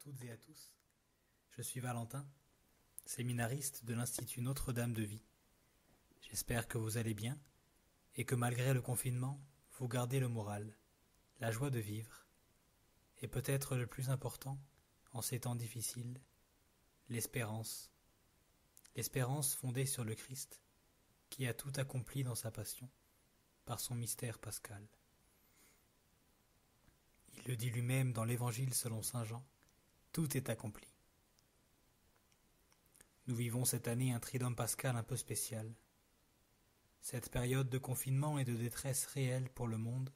toutes et à tous. Je suis Valentin, séminariste de l'Institut Notre-Dame de Vie. J'espère que vous allez bien et que malgré le confinement, vous gardez le moral, la joie de vivre et peut-être le plus important, en ces temps difficiles, l'espérance. L'espérance fondée sur le Christ, qui a tout accompli dans sa passion, par son mystère pascal. Il le dit lui-même dans l'Évangile selon saint Jean, tout est accompli. Nous vivons cette année un tridème pascal un peu spécial. Cette période de confinement et de détresse réelle pour le monde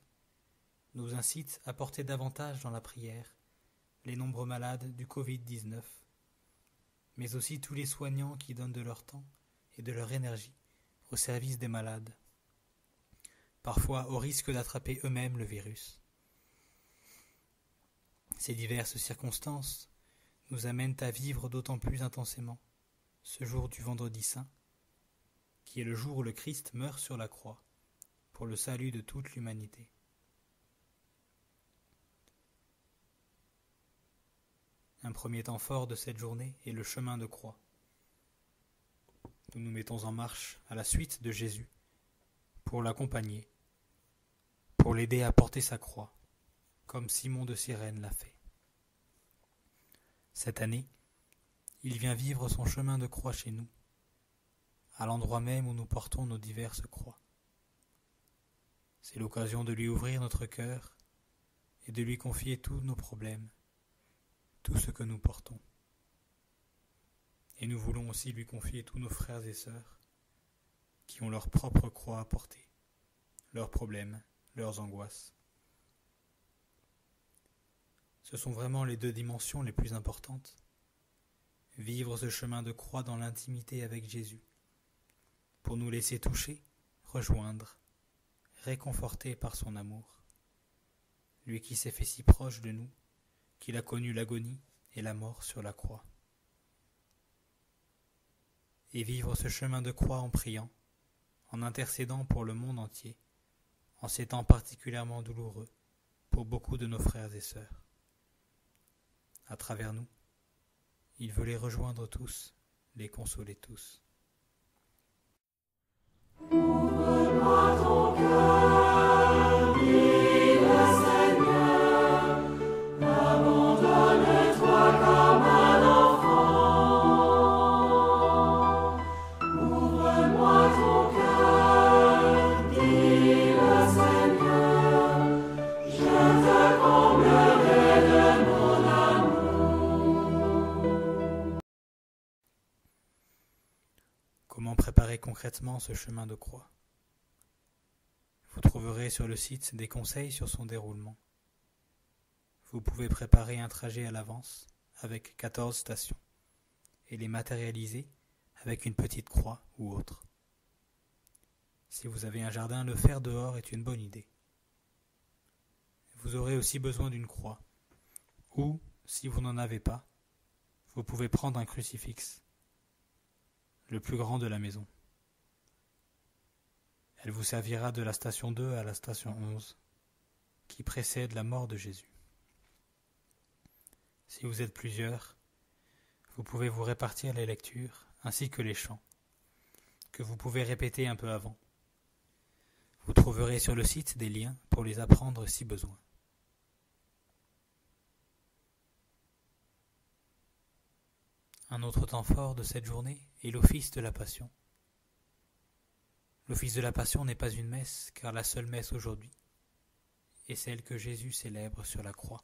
nous incite à porter davantage dans la prière les nombreux malades du Covid-19, mais aussi tous les soignants qui donnent de leur temps et de leur énergie au service des malades, parfois au risque d'attraper eux-mêmes le virus. Ces diverses circonstances nous amènent à vivre d'autant plus intensément ce jour du Vendredi Saint, qui est le jour où le Christ meurt sur la croix pour le salut de toute l'humanité. Un premier temps fort de cette journée est le chemin de croix. Nous nous mettons en marche à la suite de Jésus pour l'accompagner, pour l'aider à porter sa croix, comme Simon de Cyrène l'a fait. Cette année, il vient vivre son chemin de croix chez nous, à l'endroit même où nous portons nos diverses croix. C'est l'occasion de lui ouvrir notre cœur et de lui confier tous nos problèmes, tout ce que nous portons. Et nous voulons aussi lui confier tous nos frères et sœurs qui ont leur propre croix à porter, leurs problèmes, leurs angoisses. Ce sont vraiment les deux dimensions les plus importantes. Vivre ce chemin de croix dans l'intimité avec Jésus, pour nous laisser toucher, rejoindre, réconforter par son amour. Lui qui s'est fait si proche de nous, qu'il a connu l'agonie et la mort sur la croix. Et vivre ce chemin de croix en priant, en intercédant pour le monde entier, en ces temps particulièrement douloureux pour beaucoup de nos frères et sœurs. À travers nous, il veut les rejoindre tous, les consoler tous. Ouvre-moi ton cœur, dit le Seigneur, abandonne-toi comme un enfant. Ouvre-moi ton cœur, dit le Seigneur, je te comblerai de mon amour. Comment préparer concrètement ce chemin de croix? Vous trouverez sur le site des conseils sur son déroulement. Vous pouvez préparer un trajet à l'avance avec 14 stations et les matérialiser avec une petite croix ou autre. Si vous avez un jardin, le faire dehors est une bonne idée. Vous aurez aussi besoin d'une croix. Ou, si vous n'en avez pas, vous pouvez prendre un crucifix, le plus grand de la maison. Elle vous servira de la station 2 à la station 11, qui précède la mort de Jésus. Si vous êtes plusieurs, vous pouvez vous répartir les lectures ainsi que les chants, que vous pouvez répéter un peu avant. Vous trouverez sur le site des liens pour les apprendre si besoin. Un autre temps fort de cette journée est l'office de la Passion. L'office de la Passion n'est pas une messe, car la seule messe aujourd'hui est celle que Jésus célèbre sur la croix.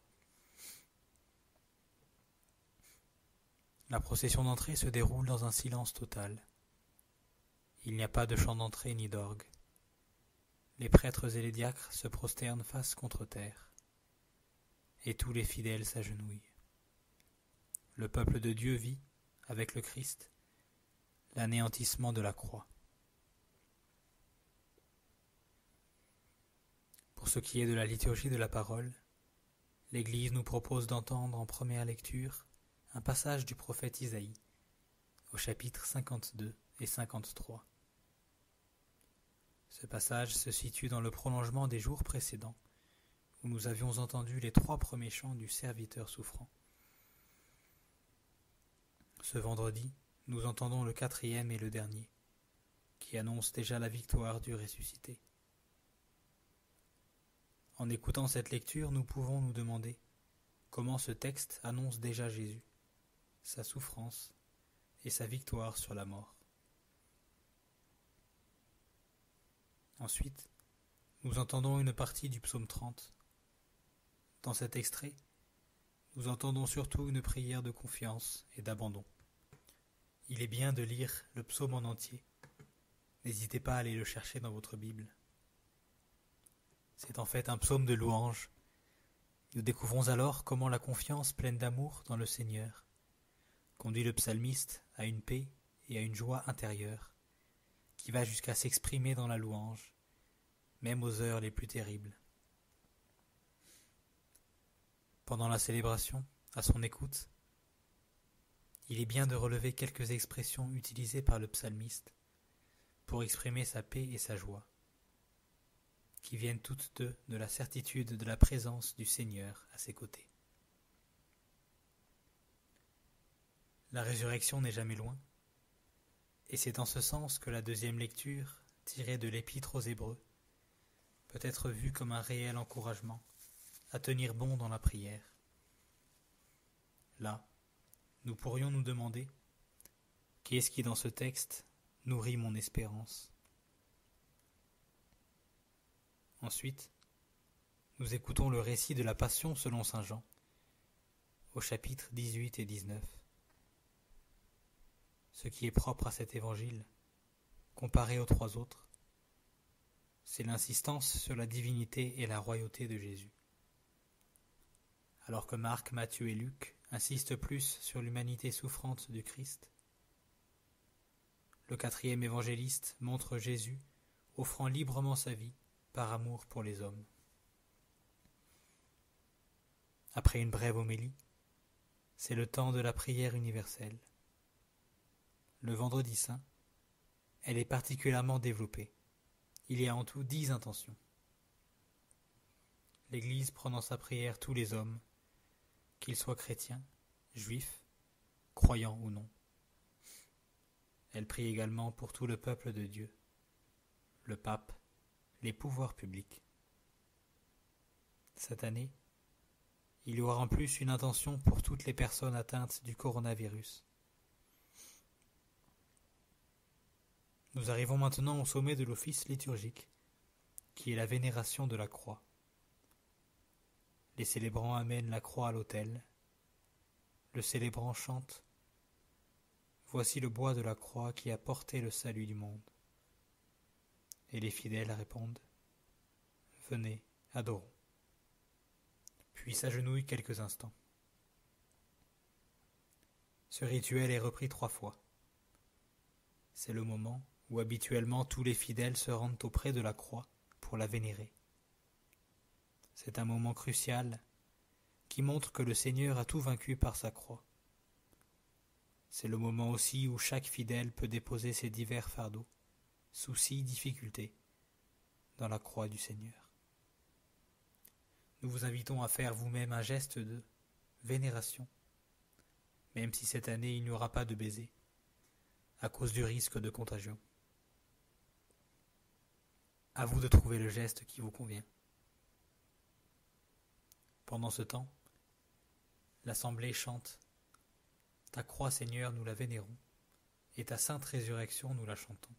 La procession d'entrée se déroule dans un silence total. Il n'y a pas de chant d'entrée ni d'orgue. Les prêtres et les diacres se prosternent face contre terre, et tous les fidèles s'agenouillent. Le peuple de Dieu vit, avec le Christ, l'anéantissement de la croix. Pour ce qui est de la liturgie de la parole, l'Église nous propose d'entendre en première lecture un passage du prophète Isaïe, au chapitre 52 et 53. Ce passage se situe dans le prolongement des jours précédents, où nous avions entendu les 3 premiers chants du serviteur souffrant. Ce vendredi, nous entendons le 4e et le dernier, qui annonce déjà la victoire du ressuscité. En écoutant cette lecture, nous pouvons nous demander comment ce texte annonce déjà Jésus, sa souffrance et sa victoire sur la mort. Ensuite, nous entendons une partie du psaume 30. Dans cet extrait, nous entendons surtout une prière de confiance et d'abandon. Il est bien de lire le psaume en entier. N'hésitez pas à aller le chercher dans votre Bible. C'est en fait un psaume de louange. Nous découvrons alors comment la confiance pleine d'amour dans le Seigneur conduit le psalmiste à une paix et à une joie intérieure qui va jusqu'à s'exprimer dans la louange, même aux heures les plus terribles. Pendant la célébration, à son écoute, il est bien de relever quelques expressions utilisées par le psalmiste pour exprimer sa paix et sa joie, qui viennent toutes deux de la certitude de la présence du Seigneur à ses côtés. La résurrection n'est jamais loin, et c'est dans ce sens que la deuxième lecture, tirée de l'Épître aux Hébreux, peut être vue comme un réel encouragement à tenir bon dans la prière. Là, nous pourrions nous demander « Qu'est-ce qui dans ce texte nourrit mon espérance ?» Ensuite, nous écoutons le récit de la Passion selon saint Jean, au chapitre 18 et 19. Ce qui est propre à cet évangile, comparé aux trois autres, c'est l'insistance sur la divinité et la royauté de Jésus. Alors que Marc, Matthieu et Luc insistent plus sur l'humanité souffrante du Christ, le 4e évangéliste montre Jésus offrant librement sa vie par amour pour les hommes. Après une brève homélie, c'est le temps de la prière universelle. Le vendredi saint, elle est particulièrement développée. Il y a en tout 10 intentions. L'Église prend dans sa prière tous les hommes, qu'ils soient chrétiens, juifs, croyants ou non. Elle prie également pour tout le peuple de Dieu, le pape, les pouvoirs publics. Cette année, il y aura en plus une intention pour toutes les personnes atteintes du coronavirus. Nous arrivons maintenant au sommet de l'office liturgique, qui est la vénération de la croix. Les célébrants amènent la croix à l'autel. Le célébrant chante « Voici le bois de la croix qui a porté le salut du monde ». Et les fidèles répondent « Venez, adorons ». Puis s'agenouillent quelques instants. Ce rituel est repris 3 fois. C'est le moment où habituellement tous les fidèles se rendent auprès de la croix pour la vénérer. C'est un moment crucial qui montre que le Seigneur a tout vaincu par sa croix. C'est le moment aussi où chaque fidèle peut déposer ses divers fardeaux, soucis, difficultés, dans la croix du Seigneur. Nous vous invitons à faire vous-même un geste de vénération, même si cette année il n'y aura pas de baiser, à cause du risque de contagion. À vous de trouver le geste qui vous convient. Pendant ce temps, l'assemblée chante « Ta croix, Seigneur, nous la vénérons, et ta sainte résurrection, nous la chantons.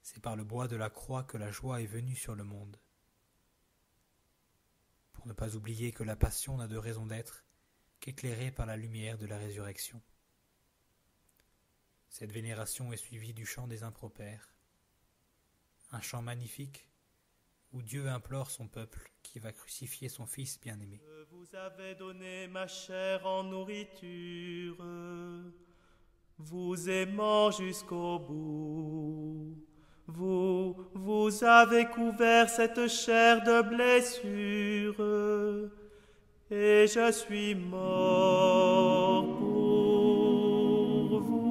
C'est par le bois de la croix que la joie est venue sur le monde. » Pour ne pas oublier que la passion n'a de raison d'être qu'éclairée par la lumière de la résurrection. Cette vénération est suivie du chant des impropères, un chant magnifique où Dieu implore son peuple qui va crucifier son Fils bien-aimé. Vous avez donné ma chair en nourriture, vous aimant jusqu'au bout. Vous avez couvert cette chair de blessures, et je suis mort pour vous.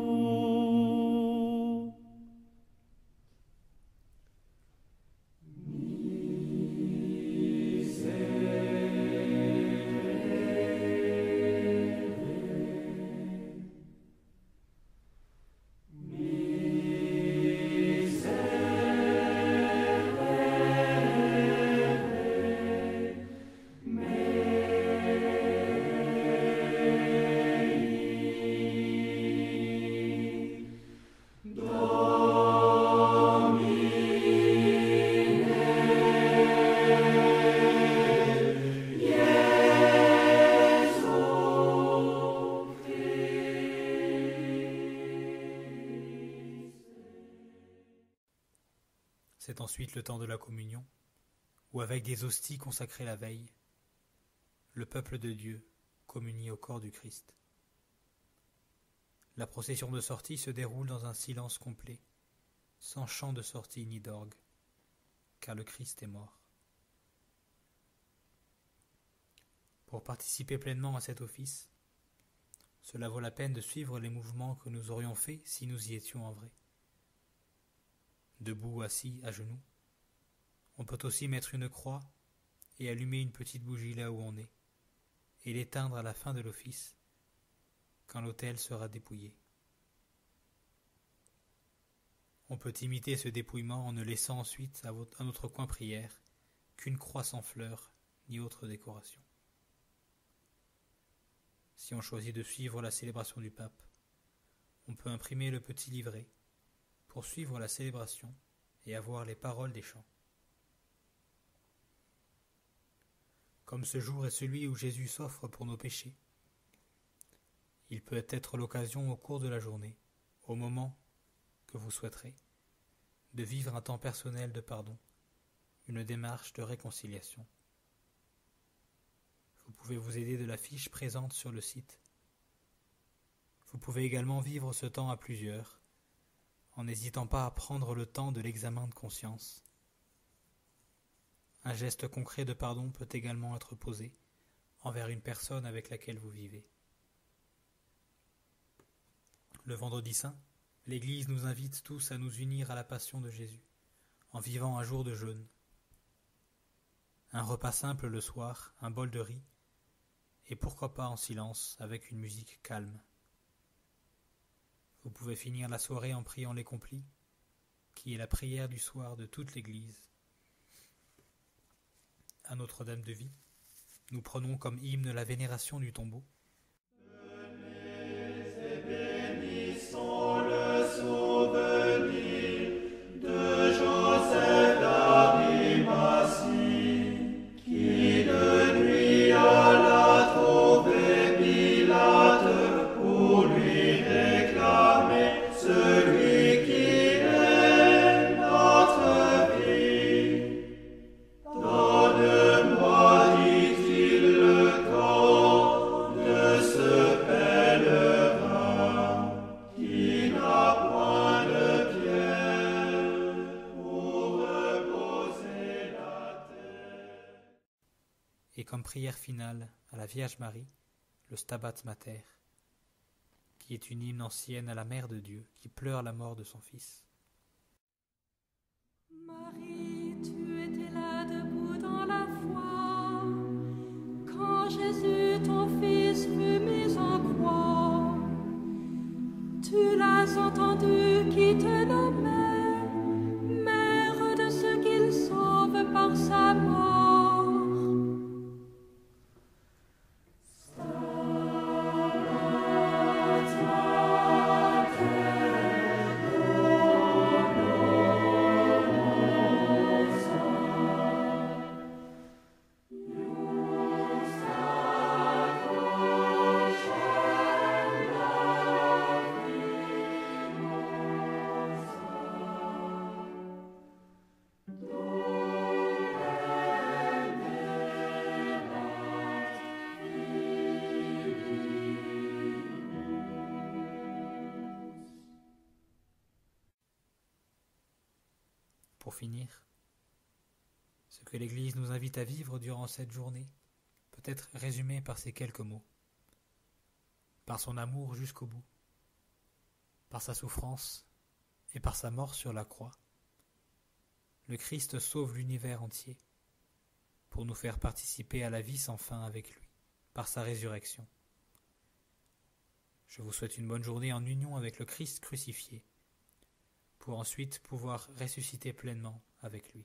C'est ensuite le temps de la communion, où avec des hosties consacrées la veille, le peuple de Dieu communie au corps du Christ. La procession de sortie se déroule dans un silence complet, sans chant de sortie ni d'orgue, car le Christ est mort. Pour participer pleinement à cet office, cela vaut la peine de suivre les mouvements que nous aurions faits si nous y étions en vrai. Debout, assis, à genoux, on peut aussi mettre une croix et allumer une petite bougie là où on est, et l'éteindre à la fin de l'office, quand l'autel sera dépouillé. On peut imiter ce dépouillement en ne laissant ensuite à notre coin prière qu'une croix sans fleurs ni autre décoration. Si on choisit de suivre la célébration du pape, on peut imprimer le petit livret pour suivre la célébration et avoir les paroles des chants. Comme ce jour est celui où Jésus s'offre pour nos péchés, il peut être l'occasion au cours de la journée, au moment que vous souhaiterez, de vivre un temps personnel de pardon, une démarche de réconciliation. Vous pouvez vous aider de la fiche présente sur le site. Vous pouvez également vivre ce temps à plusieurs, en n'hésitant pas à prendre le temps de l'examen de conscience. Un geste concret de pardon peut également être posé envers une personne avec laquelle vous vivez. Le vendredi saint, l'Église nous invite tous à nous unir à la passion de Jésus, en vivant un jour de jeûne. Un repas simple le soir, un bol de riz, et pourquoi pas en silence avec une musique calme. Vous pouvez finir la soirée en priant les complis, qui est la prière du soir de toute l'Église. À Notre-Dame de Vie, nous prenons comme hymne la vénération du tombeau. Bénissons le souvenir de Joseph d'Arimathie, qui de nuit alla trouver Pilate pour lui réclamer celui qui est notre vie. Donne-moi, dit-il, le corps de ce pèlerin qui n'a point de pierre pour reposer la terre. Et comme prière finale à la Vierge Marie, le Stabat Mater, qui est une hymne ancienne à la Mère de Dieu qui pleure la mort de son Fils. Marie, tu étais là debout dans la foi, quand Jésus, ton Fils, fut mis en croix. Tu l'as entendu qui te nommait, Mère de ceux qu'il sauve par sa mort. Pour finir, ce que l'Église nous invite à vivre durant cette journée peut être résumé par ces quelques mots. Par son amour jusqu'au bout, par sa souffrance et par sa mort sur la croix, le Christ sauve l'univers entier pour nous faire participer à la vie sans fin avec lui, par sa résurrection. Je vous souhaite une bonne journée en union avec le Christ crucifié, pour ensuite pouvoir ressusciter pleinement avec lui.